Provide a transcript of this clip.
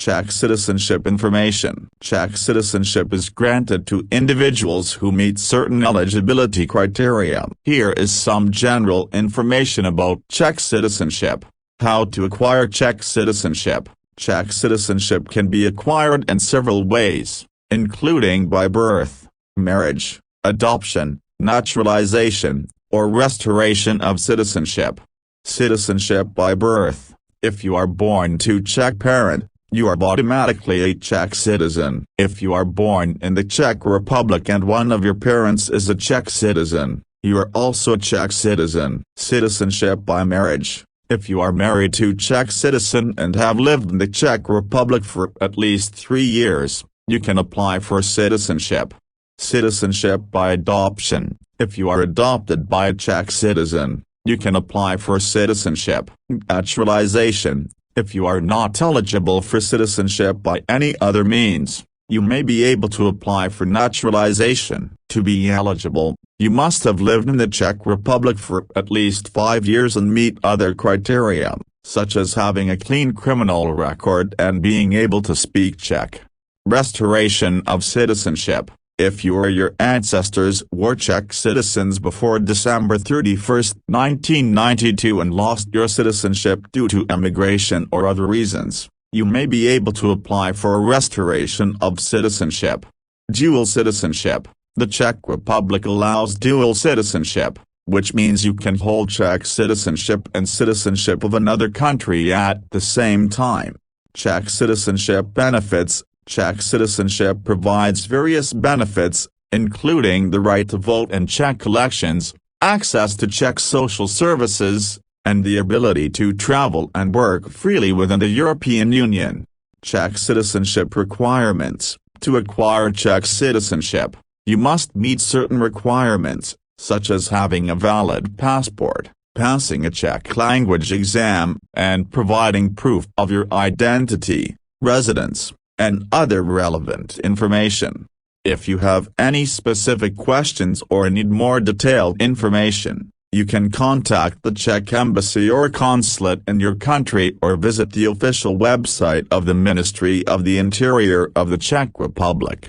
Czech citizenship information. Czech citizenship is granted to individuals who meet certain eligibility criteria. Here is some general information about Czech citizenship. How to acquire Czech citizenship. Czech citizenship can be acquired in several ways, including by birth, marriage, adoption, naturalization, or restoration of citizenship. Citizenship by birth. If you are born to Czech parent, you are automatically a Czech citizen. If you are born in the Czech Republic and one of your parents is a Czech citizen, you are also a Czech citizen. Citizenship by marriage. If you are married to a Czech citizen and have lived in the Czech Republic for at least 3 years, you can apply for citizenship. Citizenship by adoption. If you are adopted by a Czech citizen, you can apply for citizenship. Naturalization. If you are not eligible for citizenship by any other means, you may be able to apply for naturalization. To be eligible, you must have lived in the Czech Republic for at least 5 years and meet other criteria, such as having a clean criminal record and being able to speak Czech. Restoration of citizenship. If you or your ancestors were Czech citizens before December 31, 1992 and lost your citizenship due to emigration or other reasons, you may be able to apply for a restoration of citizenship. Dual citizenship. The Czech Republic allows dual citizenship, which means you can hold Czech citizenship and citizenship of another country at the same time. Czech citizenship benefits. Czech citizenship provides various benefits, including the right to vote in Czech elections, access to Czech social services, and the ability to travel and work freely within the European Union. Czech citizenship requirements. To acquire Czech citizenship, you must meet certain requirements, such as having a valid passport, passing a Czech language exam, and providing proof of your identity, residence, and other relevant information. If you have any specific questions or need more detailed information, you can contact the Czech Embassy or consulate in your country or visit the official website of the Ministry of the Interior of the Czech Republic.